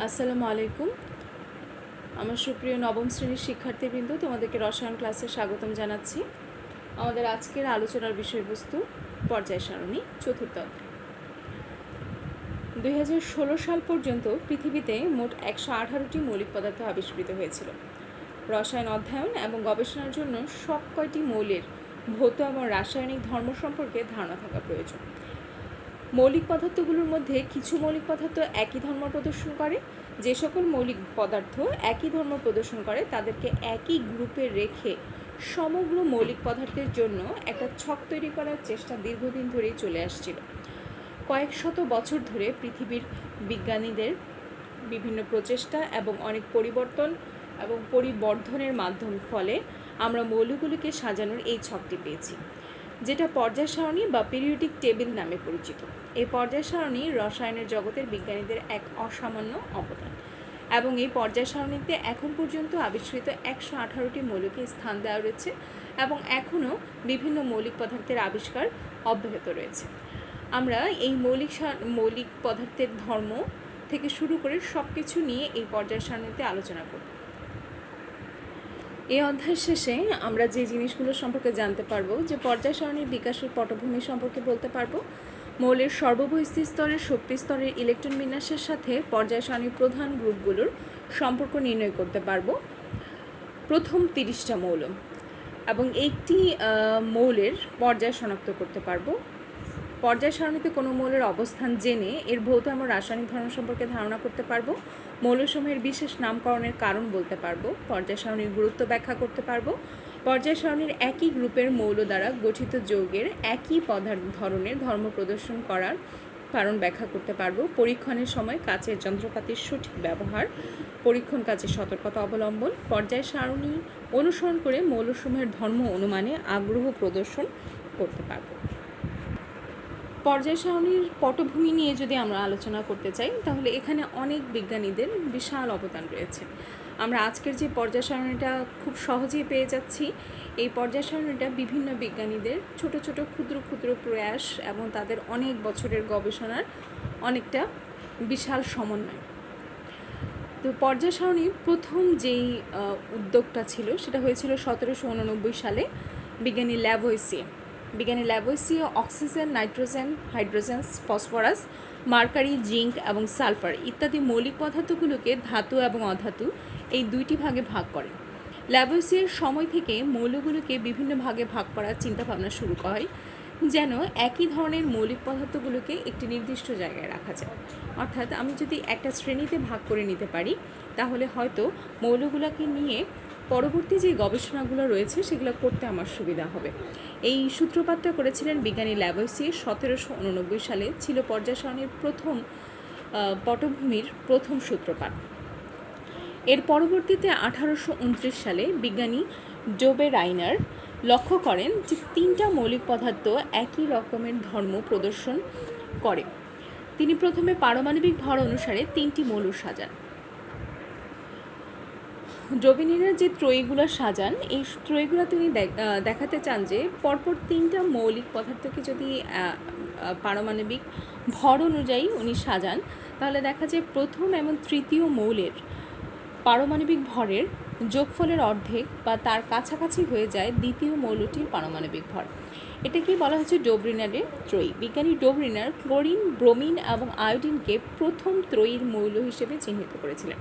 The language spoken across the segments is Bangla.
আসসালামু আলাইকুম। আমার সুপ্রিয় নবম শ্রেণীর শিক্ষার্থীবৃন্দ, তোমাদেরকে রসায়ন ক্লাসে স্বাগতম জানাচ্ছি। আমাদের আজকের আলোচনার বিষয়বস্তু পর্যায় সারণী, চতুর্থ অধ্যায়। 2016 সাল পর্যন্ত পৃথিবীতে মোট 118টি মৌলিক পদার্থ আবিষ্কৃত হয়েছিল। রসায়ন অধ্যয়ন এবং গবেষণার জন্য সব কয়টি মৌলের ভৌত এবং রাসায়নিক ধর্ম সম্পর্কে ধারণা থাকা প্রয়োজন। মৌলিক পদার্থগুলোর মধ্যে কিছু মৌলিক পদার্থ একই ধর্ম প্রদর্শন করে। যে সকল মৌলিক পদার্থ একই ধর্ম প্রদর্শন করে তাদেরকে একই গ্রুপে রেখে সমগ্র মৌলিক পদার্থের জন্য একটা ছক তৈরি করার চেষ্টা দীর্ঘদিন ধরেই চলে আসছিল। কয়েক শত বছর ধরে পৃথিবীর বিজ্ঞানীদের বিভিন্ন প্রচেষ্টা এবং অনেক পরিবর্তন এবং পরিবর্ধনের মাধ্যম ফলে আমরা মৌলগুলিকে সাজানোর এই ছকটি পেয়েছি, যেটা পর্যায় সারণী বা পিরিয়ডিক টেবিল নামে পরিচিত। এই পর্যায় সারণী রসায়নের জগতের বিজ্ঞানীদের এক অসামান্য অবদান, এবং এই পর্যায় সারণীতে এখন পর্যন্ত আবিষ্কৃত 118টি মৌলকে স্থান দেওয়া রয়েছে এবং এখনও বিভিন্ন মৌলিক পদার্থের আবিষ্কার অব্যাহত রয়েছে। আমরা এই মৌলিক পদার্থের ধর্ম থেকে শুরু করে সব কিছু নিয়ে এই পর্যায় সারণীতে আলোচনা করব। এই অধ্যায় শেষে আমরা যে জিনিসগুলো সম্পর্কে জানতে পারবো, যে পর্যায় সারণীর বিকাশের পটভূমি সম্পর্কে বলতে পারবো, মৌলের সর্ববহিস্থিত স্তরের শক্তি স্তরের ইলেকট্রন বিন্যাসের সাথে পর্যায় সারণীর প্রধান গ্রুপগুলোর সম্পর্ক নির্ণয় করতে পারবো, প্রথম 30টা মৌল এবং একটি মৌলের পর্যায় শনাক্ত করতে পারবো, পর্যায় সারণীতে কোনো মৌলের অবস্থান জেনে এর ভৌত এবং রাসায়নিক ধর্ম সম্পর্কে ধারণা করতে পারবো, মৌলসমূহের বিশেষ নামকরণের কারণ বলতে পারবো, পর্যায় সারণীর গুরুত্ব ব্যাখ্যা করতে পারবো, পর্যায় সারণীর একই গ্রুপের মৌল দ্বারা গঠিত যৌগের একই ধরনের ধর্ম প্রদর্শন করার কারণ ব্যাখ্যা করতে পারবো, পরীক্ষণের সময় কাচের যন্ত্রপাতির সঠিক ব্যবহার, পরীক্ষণ কাজে সতর্কতা অবলম্বন, পর্যায় সারণী অনুসরণ করে মৌলসমূহের ধর্ম অনুমানে আগ্রহ প্রদর্শন করতে পারবো। পর্যায় সারণীর পটভূমি নিয়ে যদি আমরা আলোচনা করতে চাই, তাহলে এখানে অনেক বিজ্ঞানীদের বিশাল অবদান রয়েছে। আমরা আজকের যে পর্যায় সারণীটা খুব সহজেই পেয়ে যাচ্ছি, এই পর্যায় সারণীটা বিভিন্ন বিজ্ঞানীদের ছোট ছোট ক্ষুদ্র ক্ষুদ্র প্রয়াস এবং তাদের অনেক বছরের গবেষণার অনেকটা বিশাল সমন্বয়। তো পর্যায় সারণীর প্রথম যেই উদ্যোগটা ছিল সেটা হয়েছিল 1789 সালে বিজ্ঞানী Lavoisier oxygen, nitrogen, hydrogen, phosphorus, mercury, zinc এবং সালফার ইত্যাদি মৌলিক পদার্থগুলোকে ধাতু এবং অধাতু এই দুইটি ভাগে ভাগ করেন। ল্যাভোইসিয়ের সময় থেকে মৌলগুলোকে বিভিন্ন ভাগে ভাগ করার চিন্তাভাবনা শুরু হয়, যেন একই ধরনের মৌলিক পদার্থগুলোকে একটি নির্দিষ্ট জায়গায় রাখা যায়। অর্থাৎ আমি যদি একটা শ্রেণীতে ভাগ করে নিতে পারি, তাহলে হয়তো মৌলগুলোকে নিয়ে পরবর্তী যে গবেষণাগুলো রয়েছে সেগুলো করতে আমার সুবিধা হবে। এই সূত্রপাতটা করেছিলেন বিজ্ঞানী ল্যাভোইসিয়ে 1789 সালে, ছিল পর্যায় সারণীর প্রথম পটভূমির প্রথম সূত্রপাত। এর পরবর্তীতে 1829 সালে বিজ্ঞানী ডোবে রাইনার লক্ষ্য করেন যে 3টা মৌলিক পদার্থ একই রকমের ধর্ম প্রদর্শন করে। তিনি প্রথমে পারমাণবিক ভর অনুসারে 3টি মৌল সাজান। ডোবেরাইনার যে ত্রয়ীগুলো সাজান, এই ত্রয়ীগুলো তিনি দেখাতে চান যে পরপর 3টা মৌলিক পদার্থকে যদি পারমাণবিক ভর অনুযায়ী উনি সাজান, তাহলে দেখা যায় প্রথম এবং তৃতীয় মৌলের পারমাণবিক ভরের যোগফলের অর্ধেক বা তার কাছাকাছি হয়ে যায় দ্বিতীয় মৌলটির পারমাণবিক ভর। এটাকেই বলা হচ্ছে ডোবেরাইনারের ত্রয়ী। বিজ্ঞানী ডোবেরাইনার ক্লোরিন, ব্রোমিন এবং আয়োডিনকে প্রথম ত্রয়ীর মৌল হিসেবে চিহ্নিত করেছিলেন,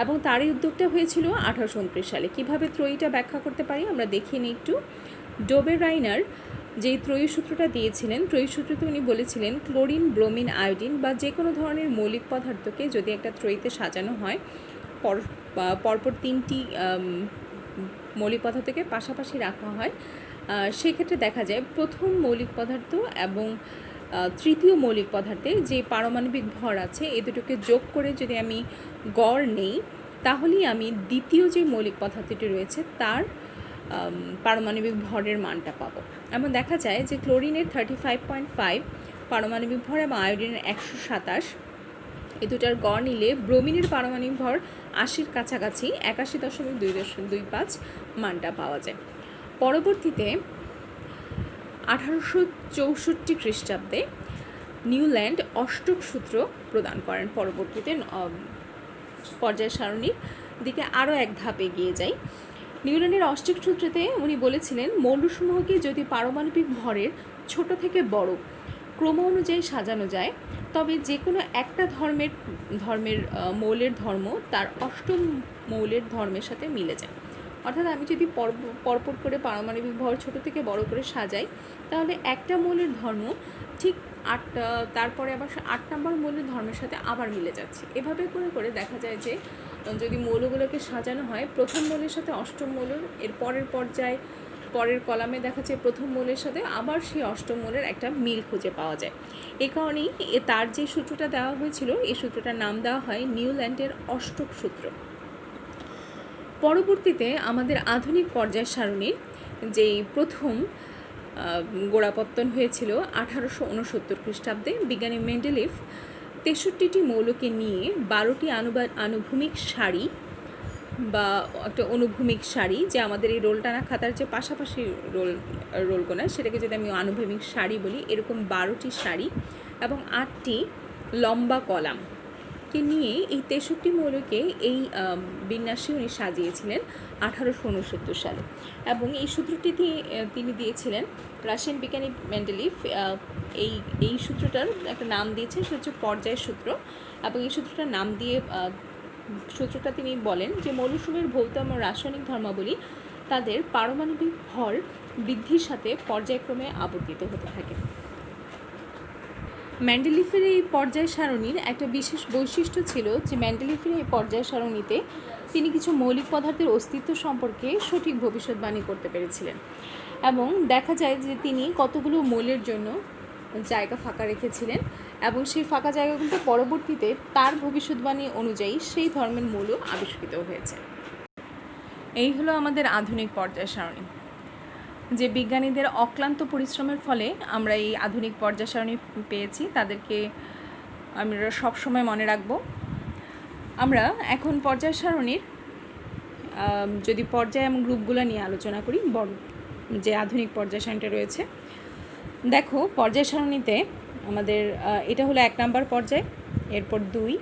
এবং তার এই উদ্যোগটা হয়েছিল 1829 সালে। কীভাবে ত্রয়ীটা ব্যাখ্যা করতে পারি আমরা দেখিয়ে নিই একটু। ডোবেরাইনার যেই ত্রয়ী সূত্রটা দিয়েছিলেন, ত্রয়ী সূত্রতে উনি বলেছিলেন ক্লোরিন, ব্রোমিন, আয়োডিন বা যে কোনো ধরনের মৌলিক পদার্থকে যদি একটা ত্রয়ীতে সাজানো হয়, পরপর 3টি মৌলিক পদার্থকে পাশাপাশি রাখা হয়, সেক্ষেত্রে দেখা যায় প্রথম মৌলিক পদার্থ এবং তৃতীয় মৌলিক পদার্থে যে পারমাণবিক ভর আছে এই দুটোকে যোগ করে যদি আমি গড় নেই, তাহলেই আমি দ্বিতীয় যে মৌলিক পদার্থটি রয়েছে তার পারমাণবিক ভরের মানটা পাবো। এমন দেখা যায় যে ক্লোরিনের 35.5 পারমাণবিক ভর এবং আয়োডিনের 127, এই দুটার গড় নিলে ব্রোমিনের পারমাণবিক ভর 80-র কাছাকাছি 81.225 মানটা পাওয়া যায়। পরবর্তীতে 1864 খ্রিস্টাব্দে নিউল্যান্ড অষ্টক সূত্র প্রদান করেন। পরবর্তীতে পর্যায় সারণীর দিকে আরও এক ধাপ এগিয়ে যাই। নিউটনের অষ্টিক সূত্রতে উনি বলেছিলেন, মৌলসমূহকে যদি পারমাণবিক ভরের ছোট থেকে বড় ক্রম অনুযায়ী সাজানো যায়, তবে যে কোনো একটা ধর্মের মৌলের ধর্ম তার অষ্টম মৌলের ধর্মের সাথে মিলে যায়। অর্থাৎ আমি যদি পরপর করে পারমাণবিক ভর ছোট থেকে বড় করে সাজাই, তাহলে একটা মৌলের ধর্ম ঠিক তারপরে আবার 8 নম্বর মৌলের ধর্মের সাথে আবার মিলে যাচ্ছে। এভাবে করে করে দেখা যায় যে যদি মৌলগুলোকে সাজানো হয়, প্রথম মৌলের সাথে অষ্টম মৌলের, এর পরের কলামে দেখা যায় প্রথম মৌলের সাথে আবার সেই অষ্টম মৌলের একটা মিল খুঁজে পাওয়া যায়। এই কারণেই তার যে সূত্রটা দেওয়া হয়েছিল, এই সূত্রটার নাম দেওয়া হয় নিউল্যান্ডের অষ্টক সূত্র। পরবর্তীতে আমাদের আধুনিক পর্যায় সারণীর যেই প্রথম গোড়াপত্তন হয়েছিল 1869 খ্রিস্টাব্দে, বিজ্ঞানী মেন্ডেলিভ 63টি মৌলকে নিয়ে 12টি আনুভূমিক সারি বা একটা অনুভূমিক সারি, যে আমাদের এই রোল টানা খাতার যে পাশাপাশি রোল গোনা, সেটাকে যদি আমি আনুভূমিক সারি বলি, এরকম 12টি সারি এবং 8টি লম্বা কলামকে নিয়ে এই 63 মৌলকে এই বিন্যাসে উনি সাজিয়েছিলেন 1869 সালে। এবং এই সূত্রটি তিনি দিয়েছিলেন রাশিয়ান বিজ্ঞানী মেন্ডেলিভ। এই সূত্রটার একটা নাম দিয়েছেন, সেটা হচ্ছে পর্যায় সূত্র। এবং এই সূত্রটার নাম দিয়ে সূত্রটা তিনি বলেন যে মৌলসমূহের ভৌত এবং রাসায়নিক ধর্মাবলী তাদের পারমাণবিক ভর বৃদ্ধির সাথে পর্যায়ক্রমে আবর্তিত হতে থাকে। মেন্ডেলিফের এই পর্যায় সারণীর একটা বিশেষ বৈশিষ্ট্য ছিল যে মেন্ডেলিফের এই পর্যায় সারণীতে তিনি কিছু মৌলিক পদার্থের অস্তিত্ব সম্পর্কে সঠিক ভবিষ্যদ্বাণী করতে পেরেছিলেন। এবং দেখা যায় যে তিনি কতগুলো মৌলের জন্য জায়গা ফাঁকা রেখেছিলেন এবং সেই ফাঁকা জায়গাগুলোতে পরবর্তীতে তার ভবিষ্যদ্বাণী অনুযায়ী সেই ধর্মের মৌল আবিষ্কৃত হয়েছে। এই হলো আমাদের আধুনিক পর্যায় সারণী। যে বিজ্ঞানীদের অক্লান্ত পরিশ্রমের ফলে আমরা এই আধুনিক পর্যায় সারণী পেয়েছি, তাদেরকে আমরা সবসময় মনে রাখব। আমরা এখন পর্যায় সারণীর যদি পর্যায় এবং গ্রুপগুলো নিয়ে আলোচনা করি, যে আধুনিক পর্যায় সারণীটা রয়েছে, দেখো পর্যায় সারণীতে আমাদের এটা হলো 1 নম্বর পর্যায়, এরপর 2,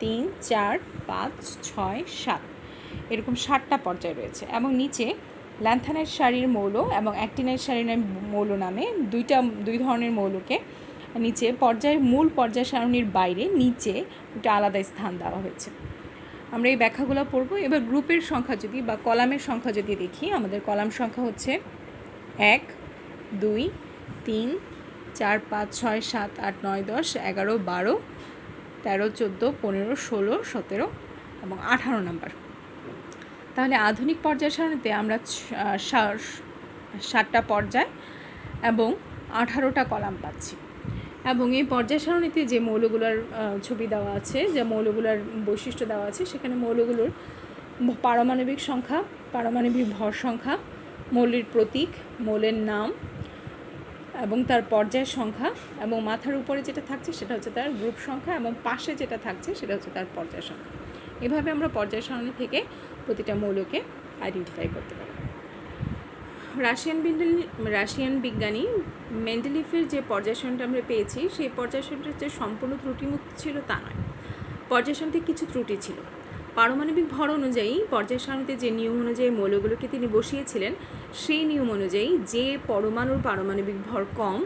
3, 4, 5, 6, 7 এরকম 7টা পর্যায় রয়েছে। এবং নিচে ল্যান্থানাইট সারির মৌল এবং অ্যাক্টিনাইট সারির মৌল নামে দুই ধরনের মৌলকে নিচে মূল পর্যায় সারণীর বাইরে নিচে একটা আলাদা স্থান দেওয়া হয়েছে। আমরা এই ব্যাখ্যাগুলো পড়ব। এবার গ্রুপের সংখ্যা যদি বা কলামের সংখ্যা যদি দেখি, আমাদের কলাম সংখ্যা হচ্ছে 1, 2, 3, 4, 5, 6, 7, 8, 9, 10, 11, 12, 13, 14, 15, 16, 17 এবং 18 নম্বর। তাহলে আধুনিক পর্যায় সারণীতে আমরা 7টা পর্যায় এবং 18টা কলাম পাচ্ছি। এবং এই পর্যায় সারণীতে যে মৌলগুলোর ছবি দেওয়া আছে, যে মৌলগুলোর বৈশিষ্ট্য দেওয়া আছে, সেখানে মৌলগুলোর পারমাণবিক সংখ্যা, পারমাণবিক ভর সংখ্যা, মৌলের প্রতীক, মৌলের নাম এবং তার পর্যায় সংখ্যা, এবং মাথার উপরে যেটা থাকছে সেটা হচ্ছে তার গ্রুপ সংখ্যা, এবং পাশে যেটা থাকছে সেটা হচ্ছে তার পর্যায় সংখ্যা। এভাবে আমরা পর্যায় সারণী থেকে প্রতিটা মৌলকে আইডেন্টিফাই করতে পারি। রাশিয়ান বিজ্ঞানী মেন্ডেলিফের যে পর্যায় সারণীটা আমরা পেয়েছি, সেই পর্যায় সারণীটা যে সম্পূর্ণ ত্রুটিমুক্ত ছিল তা নয়। পর্যায় সারণীতে কিছু ত্রুটি ছিল। পারমাণবিক ভর অনুযায়ী পর্যায় সারণীতে যে নিয়ম অনুযায়ী মৌলগুলোকে তিনি বসিয়েছিলেন, সেই নিয়ম অনুযায়ী যে পরমাণুর পারমাণবিক ভর কম,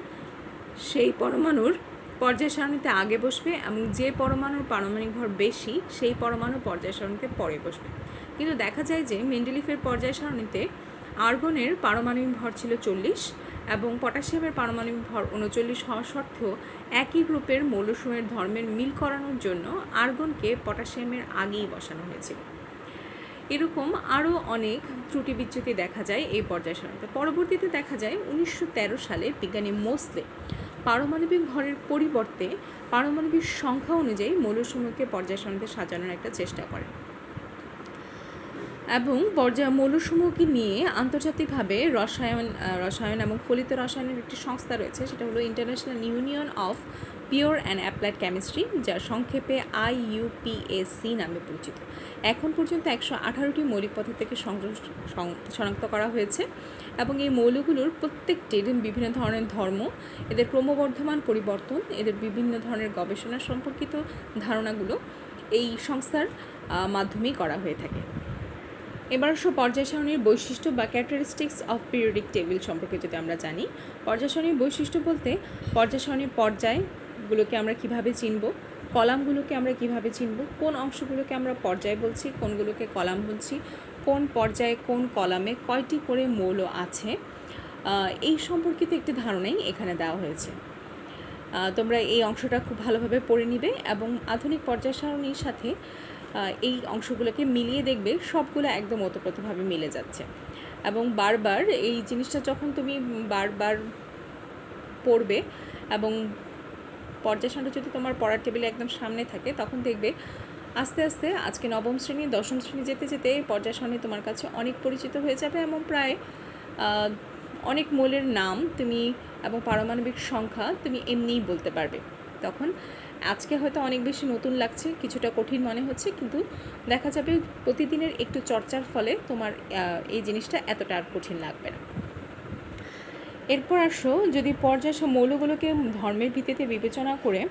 সেই পরমাণুর পর্যায় সারণীতে আগে বসবে, এবং যে পরমাণুর পারমাণবিক ভর বেশি, সেই পরমাণু পর্যায় সারণীতে পরে বসবে। কিন্তু দেখা যায় যে মেন্ডেলিফের পর্যায় সারণীতে আর্গনের পারমাণবিক ভর ছিল 40 এবং পটাশিয়ামের পারমাণবিক ভর 39 হওয়া সত্ত্বেও একই গ্রুপের মৌলসমূহের ধর্মের মিল করানোর জন্য আর্গনকে পটাশিয়ামের আগেই বসানো হয়েছিল। এরকম আরও অনেক ত্রুটি বিচ্যুতি দেখা যায় এই পর্যায় সারণীতে। পরবর্তীতে দেখা যায় 1913 সালে বিজ্ঞানী মোসলে পারমাণবিক ভরের পরিবর্তে পারমাণবিক সংখ্যা অনুযায়ী মৌলসমূহকে পর্যায় সারণীতে সাজানোর একটা চেষ্টা করেন। এবং মৌলসমূহকে নিয়ে আন্তর্জাতিকভাবে রসায়ন এবং ফলিত রসায়নের একটি সংস্থা রয়েছে, সেটা হলো international union of pure and applied chemistry, যা সংক্ষেপে IUPAC নামে পরিচিত। এখন পর্যন্ত 118টি মৌলিক পদার্থকে শনাক্ত করা হয়েছে এবং এই মৌলগুলোর প্রত্যেকটির বিভিন্ন ধরনের ধর্ম, এদের ক্রমবর্ধমান পরিবর্তন, এদের বিভিন্ন ধরনের গবেষণা সম্পর্কিত ধারণাগুলো এই সংস্থার মাধ্যমেই করা হয়ে থাকে। এবার আসো পর্যায় সারণীর বৈশিষ্ট্য বা ক্যারেক্টারিস্টিক্স অফ পিরিয়ডিক টেবিল সম্পর্কে যদি আমরা জানি। পর্যায় সারণীর বৈশিষ্ট্য বলতে পর্যায় সারণীর পর্যায়গুলোকে আমরা কিভাবে চিনব, কলামগুলোকে আমরা কিভাবে চিনব, কোন অংশগুলোকে আমরা পর্যায় বলছি, কোনগুলোকে কলাম বলছি, কোন পর্যায়ে কোন কলামে কয়টি করে মৌল আছে, এই সম্পর্কিত একটি ধারণাই এখানে দেওয়া হয়েছে। তোমরা এই অংশটা খুব ভালোভাবে পড়ে নিবে এবং আধুনিক পর্যায় সারণীর সাথে এই অংশগুলোকে মিলিয়ে দেখবে সবগুলো একদম ওতপ্রোতভাবে মিলে যাচ্ছে। এবং বারবার এই জিনিসটা যখন তুমি বারবার পড়বে এবং পর্যায় সারণী যদি তোমার পড়ার টেবিলে একদম সামনে থাকে, তখন দেখবে আস্তে আস্তে আজকে নবম শ্রেণী, দশম শ্রেণী যেতে যেতে পর্যায় সারণী তোমার কাছে অনেক পরিচিত হয়ে যাবে এবং প্রায় অনেক মৌলের নাম তুমি এবং পারমাণবিক সংখ্যা তুমি এমনিই বলতে পারবে। তখন আজকে হয়তো অনেক বেশি নতুন লাগছে, কিছুটা কঠিন মনে হচ্ছে, কিন্তু দেখা যাবে প্রতিদিনের একটু চর্চার ফলে তোমার এই জিনিসটা এতটা আর কঠিন লাগবে না। এরপর আসো, যদি পর্যায় মৌলগুলোকে ধর্মের ভিত্তিতে বিবেচনা করে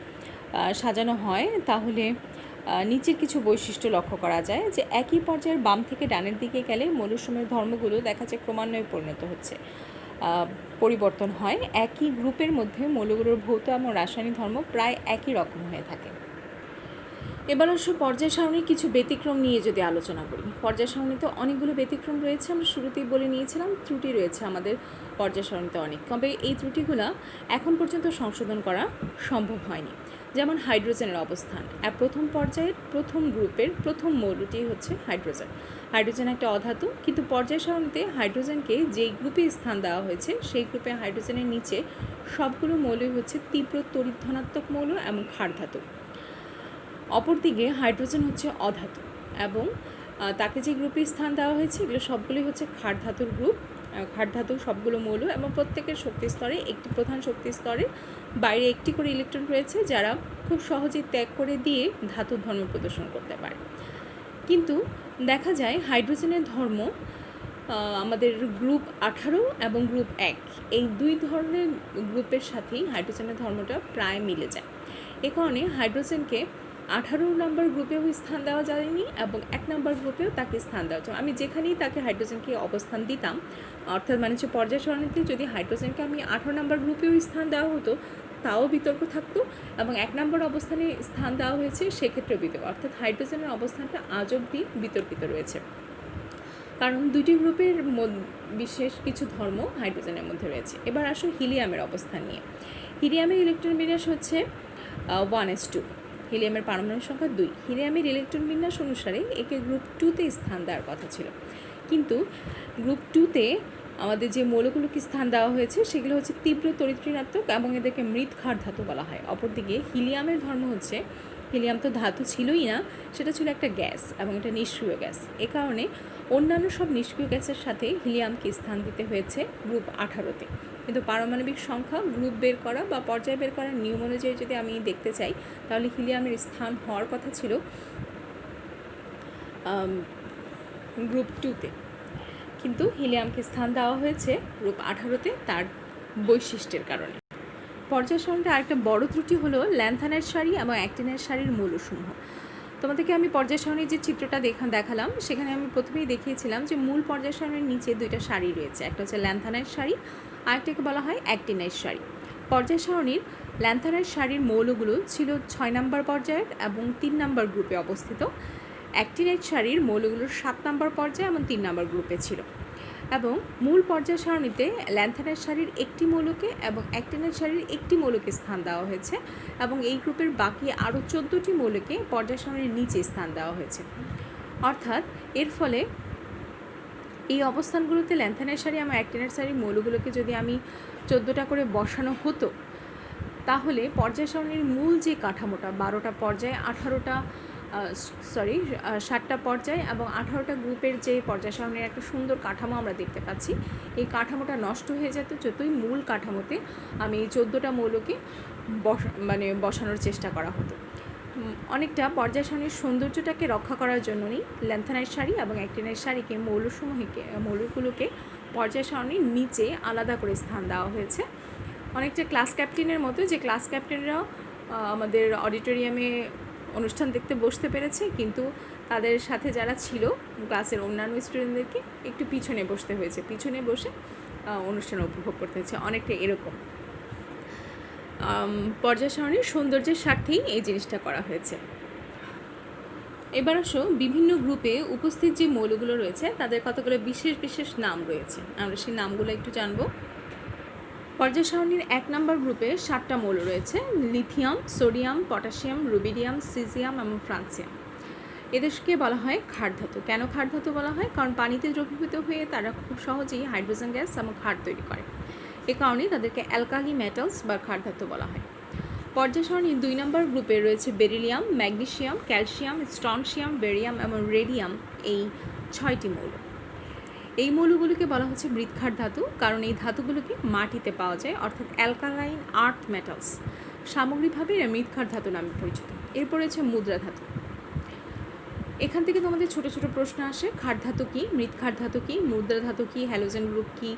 সাজানো হয়, তাহলে নিচের কিছু বৈশিষ্ট্য লক্ষ্য করা যায় যে একই পর্যায়ের বাম থেকে ডানের দিকে গেলে মৌলসমূহের ধর্মগুলো দেখা যায় ক্রমান্বয়ে পরিণত হচ্ছে, পরিবর্তন হয়। একই গ্রুপের মধ্যে মৌলগুলোর ভৌত এবং রাসায়নিক ধর্ম প্রায় একই রকম হয়ে থাকে। এবার আসো পর্যায় সারণীর কিছু ব্যতিক্রম নিয়ে যদি আলোচনা করি। পর্যায় সারণীতে অনেকগুলো ব্যতিক্রম রয়েছে, আমরা শুরুতেই বলে নিয়েছিলাম ত্রুটি রয়েছে আমাদের পর্যায় সারণীতে অনেক, তবে এই ত্রুটিগুলো এখন পর্যন্ত সংশোধন করা সম্ভব হয়নি। যেমন হাইড্রোজেনের অবস্থান, প্রথম পর্যায়ের প্রথম গ্রুপের প্রথম মৌলটি হচ্ছে হাইড্রোজেন। হাইড্রোজেন একটা অধাতু, কিন্তু পর্যায় সারণীতে হাইড্রোজেনকে যেই গ্রুপে স্থান দেওয়া হয়েছে সেই গ্রুপে হাইড্রোজেনের নিচে সবগুলো মৌলই হচ্ছে তীব্র তড়িৎ ধনাত্মক মৌল এবং ক্ষার ধাতু। অপরদিকে হাইড্রোজেন হচ্ছে অধাতু এবং তাকে যে গ্রুপে স্থান দেওয়া হয়েছে এগুলো সবগুলোই হচ্ছে ক্ষার ধাতুর গ্রুপ। ক্ষার ধাতু সবগুলো মৌল এবং প্রত্যেকের শক্তি স্তরে একটি প্রধান শক্তি স্তরে বাইরে একটি করে ইলেকট্রন রয়েছে, যারা খুব সহজেই ত্যাগ করে দিয়ে ধাতুর ধর্ম প্রদর্শন করতে পারে। কিন্তু দেখা যায় হাইড্রোজেনের ধর্ম আমাদের গ্রুপ 18 এবং গ্রুপ 1 এই দুই ধরনের গ্রুপের সাথেই হাইড্রোজেনের ধর্মটা প্রায় মিলে যায়। এ কারণে হাইড্রোজেনকে 18 নম্বর গ্রুপেও স্থান দেওয়া যায়নি এবং 1 নম্বর গ্রুপেও তাকে স্থান দেওয়া যায়। আমি যেখানেই তাকে হাইড্রোজেনকে অবস্থান দিতাম, অর্থাৎ মানে হচ্ছে পর্যায় সারণীতে যদি হাইড্রোজেনকে আমি 18 নম্বর গ্রুপেও স্থান দেওয়া হতো তাও বিতর্ক থাকতো, এবং 1 নম্বর অবস্থানে স্থান দেওয়া হয়েছে সেক্ষেত্রেও বিতর্ক, অর্থাৎ হাইড্রোজেনের অবস্থানটা আজ অবধি বিতর্কিত রয়েছে, কারণ দুটি গ্রুপের বিশেষ কিছু ধর্ম হাইড্রোজেনের মধ্যে রয়েছে। এবার আসো হিলিয়ামের অবস্থান নিয়ে। হিলিয়ামের ইলেকট্রন বিন্যাস হচ্ছে 1s2। হিলিয়ামের পারমাণবিক সংখ্যা 2। হিলিয়ামের ইলেকট্রন বিন্যাস অনুসারে একে গ্রুপ 2তে স্থান দেওয়ার কথা ছিল, কিন্তু গ্রুপ 2তে আমাদের যে মৌলগুলোকে স্থান দেওয়া হয়েছে সেগুলো হচ্ছে তীব্র তড়িৎ ঋণাত্মক এবং এদেরকে মৃৎ ক্ষার ধাতু বলা হয়। অপরদিকে হিলিয়ামের ধর্ম হচ্ছে, হিলিয়াম তো ধাতু ছিলই না, সেটা ছিল একটা গ্যাস এবং এটা নিষ্ক্রিয় গ্যাস। এ কারণে অন্যান্য সব নিষ্ক্রিয় গ্যাসের সাথে হিলিয়ামকে স্থান দিতে হয়েছে গ্রুপ 18তে। কিন্তু পারমাণবিক সংখ্যা গ্রুপ বের করা বা পর্যায় বের করার নিয়ম অনুযায়ী যদি আমি দেখতে চাই, তাহলে হিলিয়ামের স্থান হওয়ার কথা ছিল গ্রুপ 2তে, কিন্তু হিলিয়ামকে স্থান দেওয়া হয়েছে গ্রুপ 18তে তার বৈশিষ্ট্যের কারণে। পর্যায় সারণীতে আরেকটা বড় ত্রুটি হলো ল্যান্থানের সারি এবং অ্যাক্টিনের সারির মৌলসমূহ। তোমাদেরকে আমি পর্যায় সারণীর যে চিত্রটা দেখালাম সেখানে আমি প্রথমেই দেখিয়েছিলাম যে মূল পর্যায় সারণীর নিচে দুইটা সারি রয়েছে, একটা হচ্ছে ল্যান্থানের সারি, আরেকটাকে বলা হয় অ্যাক্টিনের সারি। পর্যায় সারণীর ল্যান্থানের সারির মৌলগুলো ছিল 6 নম্বর পর্যায়ের এবং 3 নম্বর গ্রুপে অবস্থিত। অ্যাক্টিনের সারির মৌলগুলো 7 নম্বর পর্যায়ে এবং 3 নম্বর গ্রুপে ছিল। এবং মূল পর্যায় সারণীতে ল্যান্থানের সারির একটি মৌলকে এবং অ্যাক্টিনের সারির একটি মৌলকে স্থান দেওয়া হয়েছে, এবং এই গ্রুপের বাকি আরও 14টি মৌলকে পর্যায় সারণীর নিচে স্থান দেওয়া হয়েছে। অর্থাৎ এর ফলে এই অবস্থানগুলোতে ল্যান্থানের সারি এবং অ্যাক্টিনের সারি মৌলগুলোকে যদি আমি 14টা করে বসানো হতো, তাহলে পর্যায় সারণীর মূল যে কাঠামোটা 12টা পর্যায়ে 7টা পর্যায় এবং 18টা গ্রুপের যে পর্যায় সারণীর একটা সুন্দর কাঠামো আমরা দেখতে পাচ্ছি, এই কাঠামোটা নষ্ট হয়ে যেত যতই মূল কাঠামোতে আমি এই 14টা মৌলকে বসানোর চেষ্টা করা হতো। অনেকটা পর্যায় সারণীর সৌন্দর্যটাকে রক্ষা করার জন্যই ল্যান্থানের সারি এবং অ্যাক্টিনের সারিকে মৌলগুলোকে পর্যায় সারণীর নিচে আলাদা করে স্থান দেওয়া হয়েছে। অনেকটা ক্লাস ক্যাপ্টেনের মতো, যে ক্লাস ক্যাপ্টেনরা আমাদের অডিটোরিয়ামে অনুষ্ঠান দেখতে বসতে পেরেছে, কিন্তু তাদের সাথে যারা ছিল ক্লাসের অন্যান্য স্টুডেন্টদেরকে একটু পিছনে বসতে হয়েছে, পিছনে বসে অনুষ্ঠান উপভোগ করতে হয়েছে, অনেকটা এরকম। পর্যায় সারণীর সৌন্দর্যের স্বার্থেই এই জিনিসটা করা হয়েছে। এবার আসো বিভিন্ন গ্রুপে উপস্থিত যে মৌলগুলো রয়েছে তাদের কতগুলো বিশেষ বিশেষ নাম রয়েছে, আমরা সেই নামগুলো একটু জানবো। পর্যায় সারণীর 1 নম্বর গ্রুপে 7টা মৌল রয়েছে: lithium, sodium, potassium, rubidium, caesium এবং ফ্রান্সিয়াম। এদেরকে বলা হয় ক্ষার ধাতু। কেন ক্ষার ধাতু বলা হয়? কারণ পানিতে দ্রবীভূত হয়ে তারা খুব সহজেই হাইড্রোজেন গ্যাস এবং ক্ষার তৈরি করে, এ কারণেই তাদেরকে অ্যালকালি মেটালস বা ক্ষার ধাতু বলা হয়। পর্যায় সারণীর 2 নম্বর গ্রুপে রয়েছে beryllium, magnesium, calcium, strontium, barium এবং রেডিয়াম, এই 6টি মৌল। এই মৌলগুলোকে বলা হচ্ছে মৃৎক্ষার ধাতু, কারণ এই ধাতুগুলোকে মাটিতে পাওয়া যায়, অর্থাৎ অ্যালকালাইন আর্থ মেটালস। সামগ্রিকভাবে এরা মৃৎক্ষার ধাতু নামে পরিচিত। এরপর রয়েছে মুদ্রা ধাতু। এখান থেকে তোমাদের ছোট ছোট প্রশ্ন আসে: ক্ষার ধাতু কী, মৃৎক্ষার ধাতু কী, মুদ্রা ধাতু কী, হ্যালোজেন গ্রুপ কী,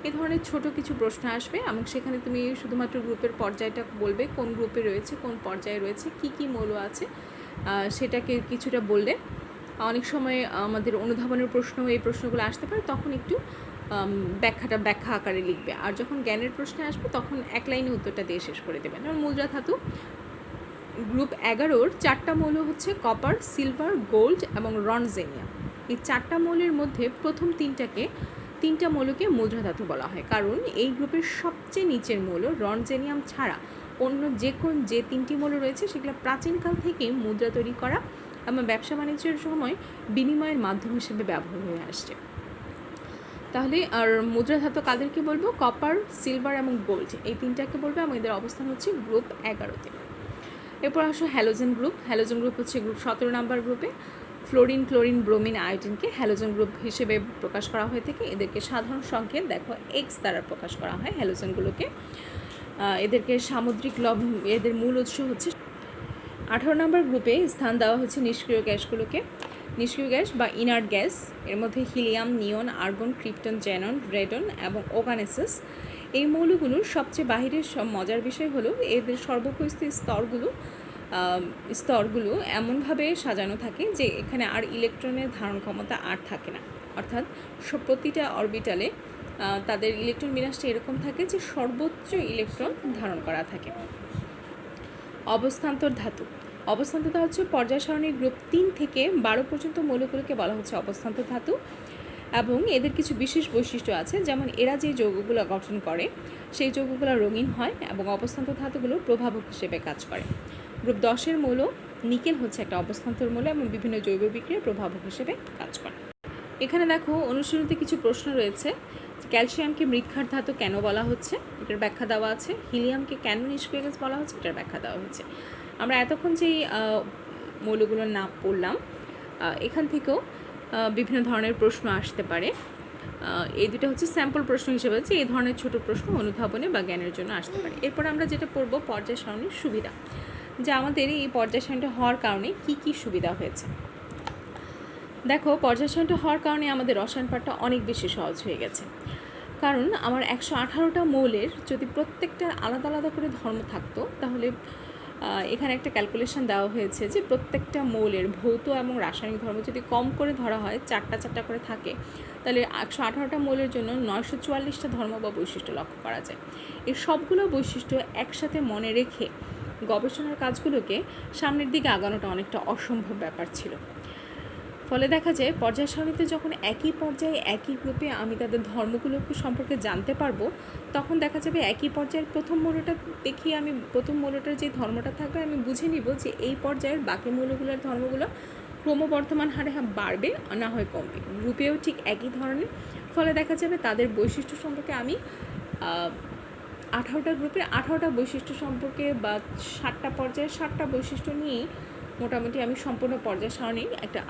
এ ধরনের ছোট কিছু প্রশ্ন আসবে এবং সেখানে তুমি শুধুমাত্র গ্রুপের পর্যায়টা বলবে, কোন গ্রুপে রয়েছে, কোন পর্যায়ে রয়েছে, কি কি মৌল আছে, সেটাকে কিছুটা বললে অনেক সময় আমাদের অনুধাবনের প্রশ্ন, এই প্রশ্নগুলো আসতে পারে, তখন একটু ব্যাখ্যা আকারে লিখবে। আর যখন জ্ঞানের প্রশ্নে আসবে তখন এক লাইনে উত্তরটা দিয়ে শেষ করে দেবে। যেমন মুদ্রা ধাতু গ্রুপ 11-র 4টা মৌল হচ্ছে কপার, সিলভার, গোল্ড এবং রনজেনিয়াম। এই 4টা মৌলের মধ্যে প্রথম 3টা মৌলকে মুদ্রা ধাতু বলা হয়, কারণ এই গ্রুপের সবচেয়ে নিচের মৌল রনজেনিয়াম ছাড়া অন্য যে 3টি মৌল রয়েছে সেগুলো প্রাচীনকাল থেকেই মুদ্রা তৈরি করা এবং ব্যবসা বাণিজ্যের সময় বিনিময়ের মাধ্যম হিসেবে ব্যবহার হয়ে আসছে। তাহলে আর মুদ্রা ধাতু কাদেরকে বলবো? কপার, সিলভার এবং গোল্ড, এই 3টাকে বলবে এবং এদের অবস্থান হচ্ছে গ্রুপ 11-তে। এরপর আসো হ্যালোজেন গ্রুপ। হ্যালোজেন গ্রুপ হচ্ছে গ্রুপ 17 নম্বর গ্রুপে। ফ্লোরিন, ক্লোরিন, ব্রোমিন, আয়োডিনকে হ্যালোজেন গ্রুপ হিসেবে প্রকাশ করা হয়ে থাকে। এদেরকে সাধারণ সংকেত দেখো এক্স দ্বারা প্রকাশ করা হয় হ্যালোজেনগুলোকে। এদেরকে সামুদ্রিক লবণ, এদের মূল উৎস হচ্ছে। 18 নম্বর গ্রুপে স্থান দেওয়া হচ্ছে নিষ্ক্রিয় গ্যাসগুলোকে। নিষ্ক্রিয় গ্যাস বা ইনার্ট গ্যাস, এর মধ্যে হিলিয়াম, নিয়ন, আর্গন, ক্রিপ্টন, জ্যানন, রেডন এবং ওগানেসিস। এই মৌলগুলোর সবচেয়ে বাহিরের মজার বিষয় হলো এদের সর্বপরিস্থিত স্তরগুলো এমনভাবে সাজানো থাকে যে এখানে আর ইলেকট্রনের ধারণ ক্ষমতা আর থাকে না, অর্থাৎ প্রতিটা অরবিটালে তাদের ইলেকট্রন বিন্যাসটা এরকম থাকে যে সর্বোচ্চ ইলেকট্রন ধারণ করা থাকে। অবস্থান্তর ধাতু। অবস্থান্তর হচ্ছে পর্যায় সারণীর গ্রুপ 3 থেকে 12 পর্যন্ত মৌলগুলোকে বলা হচ্ছে অবস্থান্তর ধাতু, এবং এদের কিছু বিশেষ বৈশিষ্ট্য আছে, যেমন এরা যে যৌগগুলো গঠন করে সেই যৌগগুলো রঙিন হয় এবং অবস্থান্তর ধাতুগুলো প্রভাবক হিসেবে কাজ করে। গ্রুপ 10-এর মৌল নিকেল হচ্ছে একটা অবস্থান্তর মৌল এবং বিভিন্ন জৈব বিক্রিয়ার প্রভাবক হিসেবে কাজ করে। এখানে দেখো অনুশীলনীতে কিছু প্রশ্ন রয়েছে। ক্যালসিয়ামকে মৃৎক্ষার ধাতু কেন বলা হচ্ছে, এটার ব্যাখ্যা দেওয়া আছে। হিলিয়ামকে কেন নিষ্ক্রিয় গ্যাস বলা হচ্ছে, এটার ব্যাখ্যা দেওয়া হচ্ছে। আমরা এতক্ষণ যেই মৌলগুলোর নাম পড়লাম, এখান থেকেও বিভিন্ন ধরনের প্রশ্ন আসতে পারে। এই দুটো হচ্ছে স্যাম্পল প্রশ্ন হিসেবে আছে, এই ধরনের ছোট প্রশ্ন অনুধাবনে বা জ্ঞানের জন্য আসতে পারে। এরপর আমরা যেটা পড়বো পর্যায় সারণীর সুবিধা, যে আমাদের এই পর্যায় সারণীটা হওয়ার কারণে কি কি সুবিধা হয়েছে। দেখো, পর্যায় সারণীটা হওয়ার কারণে আমাদের রসায়ন পাঠটা অনেক বেশি সহজ হয়ে গেছে, কারণ আমার 118টা মৌলের যদি প্রত্যেকটার আলাদা আলাদা করে ধর্ম থাকতো, তাহলে এখানে একটা ক্যালকুলেশন দেওয়া হয়েছে যে প্রত্যেকটা মৌলের ভৌত এবং রাসায়নিক ধর্ম যদি কম করে ধরা হয়, 4টা করে থাকে, তাহলে 118টা মৌলের জন্য 944টা ধর্ম বা বৈশিষ্ট্য লক্ষ্য করা যায়। এই সবগুলো বৈশিষ্ট্য একসাথে মনে রেখে গবেষণার কাজগুলোকে সামনের দিকে আগানোটা অনেকটা অসম্ভব ব্যাপার ছিল। ফলে দেখা যায় পর্যায় সারণীতে যখন একই পর্যায়ে একই গ্রুপে আমি তাদের ধর্মগুলোকে সম্পর্কে জানতে পারবো, তখন দেখা যাবে একই পর্যায়ের প্রথম মৌলটা দেখিয়ে আমি প্রথম মৌলটার যে ধর্মটা থাকবে আমি বুঝে নিব যে এই পর্যায়ের বাকি মৌলগুলোর ধর্মগুলো ক্রমবর্ধমান হারে বাড়বে, না হয় কমবে। গ্রুপেও ঠিক একই ধরনের। ফলে দেখা যাবে তাদের বৈশিষ্ট্য সম্পর্কে আমি 18টা গ্রুপের 18টা বৈশিষ্ট্য সম্পর্কে বা 7টা পর্যায়ের 7টা বৈশিষ্ট্য নিয়েই মোটামুটি আমি সম্পূর্ণ পর্যায় সারণীর একটা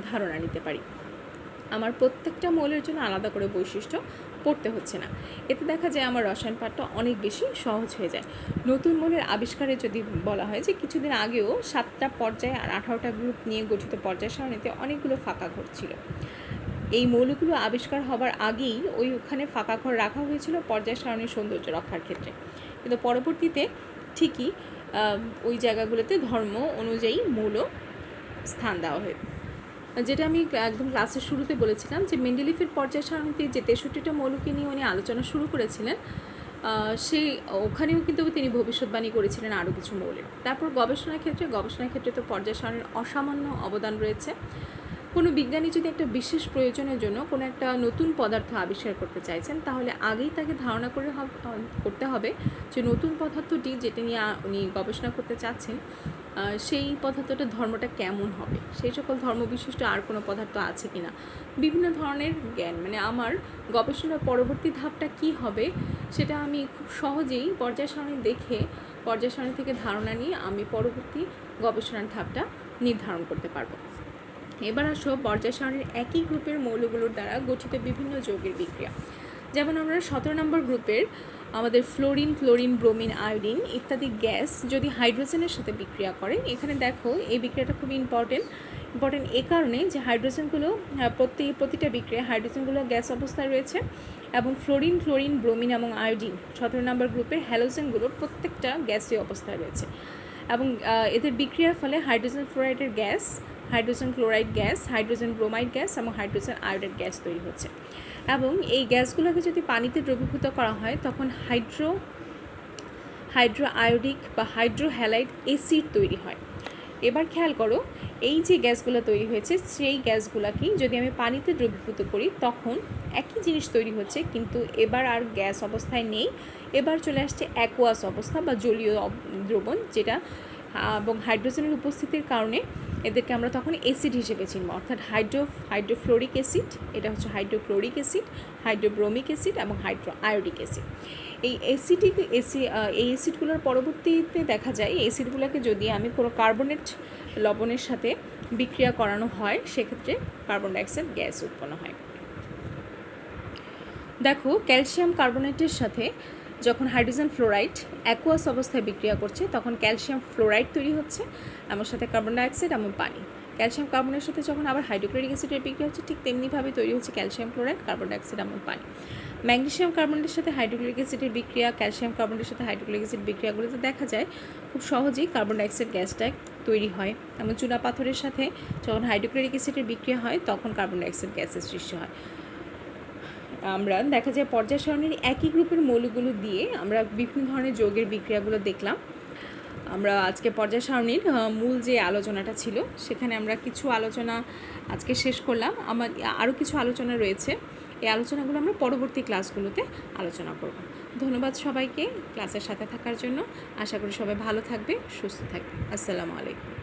ধারণা নিতে পারি। আমার প্রত্যেকটা মৌলের জন্য আলাদা করে বৈশিষ্ট্য পড়তে হচ্ছে না। এতে দেখা যায় আমার রসায়ন পাঠটা অনেক বেশি সহজ হয়ে যায়। নতুন মৌলের আবিষ্কারে যদি বলা হয় যে কিছুদিন আগেও 7টা পর্যায়ে আর 18টা গ্রুপ নিয়ে গঠিত পর্যায় সারণীতে অনেকগুলো ফাঁকা ঘর ছিল। এই মৌলগুলো আবিষ্কার হবার আগেই ওখানে ফাঁকা ঘর রাখা হয়েছিল পর্যায় সারণীর সৌন্দর্য রক্ষার ক্ষেত্রে, কিন্তু পরবর্তীতে ঠিকই ওই জায়গাগুলোতে ধর্ম অনুযায়ী মৌল স্থান দেওয়া হয়। যেটা আমি একদম ক্লাসের শুরুতে বলেছিলাম যে মেন্ডেলিফের পর্যায় সারণীতে যে 63টা মৌলকে নিয়ে উনি আলোচনা শুরু করেছিলেন, সেই ওখানেও কিন্তু তিনি ভবিষ্যৎবাণী করেছিলেন আরও কিছু মৌলের। তারপর গবেষণার ক্ষেত্রে তো পর্যায় সারণীর অসামান্য অবদান রয়েছে। কোনো বিজ্ঞানী যদি একটা বিশেষ প্রয়োজনের জন্য কোনো একটা নতুন পদার্থ আবিষ্কার করতে চাইছেন, তাহলে আগেই তাকে ধারণা করতে হবে যে নতুন পদার্থটি যেটা নিয়ে উনি গবেষণা করতে চাচ্ছেন সেই পদার্থটার ধর্মটা কেমন হবে, সেই সকল ধর্মবিশিষ্ট আর কোনো পদার্থ আছে কি না, বিভিন্ন ধরনের জ্ঞান, মানে আমার গবেষণার পরবর্তী ধাপটা কি হবে সেটা আমি খুব সহজেই পর্যায় সারণী দেখে পর্যায় সারণী থেকে ধারণা নিয়ে আমি পরবর্তী গবেষণার ধাপটা নির্ধারণ করতে পারবো। এবার আসো পর্যায় সারণীর একই গ্রুপের মৌলগুলোর দ্বারা গঠিত বিভিন্ন যৌগের বিক্রিয়া। যেমন আমরা 17 নম্বর গ্রুপের আমাদের ফ্লোরিন, ক্লোরিন, ব্রোমিন, আয়োডিন ইত্যাদি গ্যাস যদি হাইড্রোজেনের সাথে বিক্রিয়া করে, এখানে দেখো এই বিক্রিয়াটা খুবই ইম্পর্টেন্ট এ কারণে যে হাইড্রোজেনগুলো প্রতিটা বিক্রিয়া হাইড্রোজেনগুলো গ্যাস অবস্থায় রয়েছে, এবং ফ্লোরিন, ক্লোরিন, ব্রোমিন এবং আয়োডিন 17 নম্বর গ্রুপের হ্যালোজেনগুলো প্রত্যেকটা গ্যাসীয় অবস্থায় রয়েছে, এবং এদের বিক্রিয়ার ফলে হাইড্রোজেন ফ্লোরাইডের gas, hydrogen chloride gas, hydrogen bromide gas এবং হাইড্রোজেন আয়োডাইড গ্যাস তৈরি হচ্ছে। এবং এই গ্যাসগুলোকে যদি পানিতে দ্রবীভূত করা হয় তখন হাইড্রো আয়োডিক বা হাইড্রো হ্যালাইড অ্যাসিড তৈরি হয়। এবার খেয়াল করো, এই যে গ্যাসগুলো তৈরি হয়েছে সেই গ্যাসগুলোকেই যদি আমি পানিতে দ্রবীভূত করি তখন একই জিনিস তৈরি হচ্ছে, কিন্তু এবার আর গ্যাস অবস্থায় নেই, এবার চলে আসছে অ্যাকোয়াস অবস্থা বা জলীয় দ্রবণ, যেটা এবং হাইড্রোজেনের উপস্থিতির কারণে এদেরকে আমরা তখন অ্যাসিড হিসেবে চিনব, অর্থাৎ হাইড্রোফ্লোরিক অ্যাসিড, এটা হচ্ছে হাইড্রোক্লোরিক অ্যাসিড, হাইড্রোব্রোমিক অ্যাসিড এবং হাইড্রো আয়োডিক অ্যাসিড। এই অ্যাসিডগুলোর পরবর্তীতে দেখা যায় এই অ্যাসিডগুলোকে যদি আমি কোনো কার্বনেট লবণের সাথে বিক্রিয়া করানো হয় সেক্ষেত্রে কার্বন ডাইঅক্সাইড গ্যাস উৎপন্ন হয়। দেখো, ক্যালসিয়াম কার্বনেটের সাথে যখন হাইড্রোজেন ফ্লোরাইড অ্যাকোয়াস অবস্থায় বিক্রিয়া করছে তখন ক্যালসিয়াম ফ্লোরাইড তৈরি হচ্ছে, আমার সাথে কার্বন ডাইঅক্সাইড এবং পানি। ক্যালসিয়াম কার্বনের সাথে যখন আবার হাইড্রোক্লোরিক অ্যাসিডের বিক্রিয়া হচ্ছে ঠিক তেমনিভাবে তৈরি হচ্ছে ক্যালসিয়াম ক্লোরাইড, কার্বন ডাইঅক্সাইড এবং পানি। ম্যাগনেসিয়াম কার্বনেটের সাথে হাইড্রোক্লোরিক অ্যাসিডের বিক্রিয়া, ক্যালসিয়াম কার্বনেটের সাথে হাইড্রোক্লোরিক অ্যাসিড বিক্রিয়াগুলোতে দেখা যায় খুব সহজেই কার্বন ডাইঅক্সাইড গ্যাসটা তৈরি হয়, এবং চুনা পাথরের সাথে যখন হাইড্রোক্লোরিক অ্যাসিডের বিক্রিয়া হয় তখন কার্বন ডাইঅক্সাইড গ্যাসের সৃষ্টি হয়। আমরা দেখা যায় পর্যায় সারণীর একই গ্রুপের মৌলগুলো দিয়ে আমরা বিভিন্ন ধরনের যৌগের বিক্রিয়াগুলো দেখলাম। আমরা আজকে পর্যায় সারণীর মূল যে আলোচনাটা ছিল সেখানে আমরা কিছু আলোচনা আজকে শেষ করলাম, আমার আরও কিছু আলোচনা রয়েছে, এই আলোচনাগুলো আমরা পরবর্তী ক্লাসগুলোতে আলোচনা করব। ধন্যবাদ সবাইকে ক্লাসের সাথে থাকার জন্য, আশা করি সবাই ভালো থাকবে, সুস্থ থাকবে। আসসালামু আলাইকুম।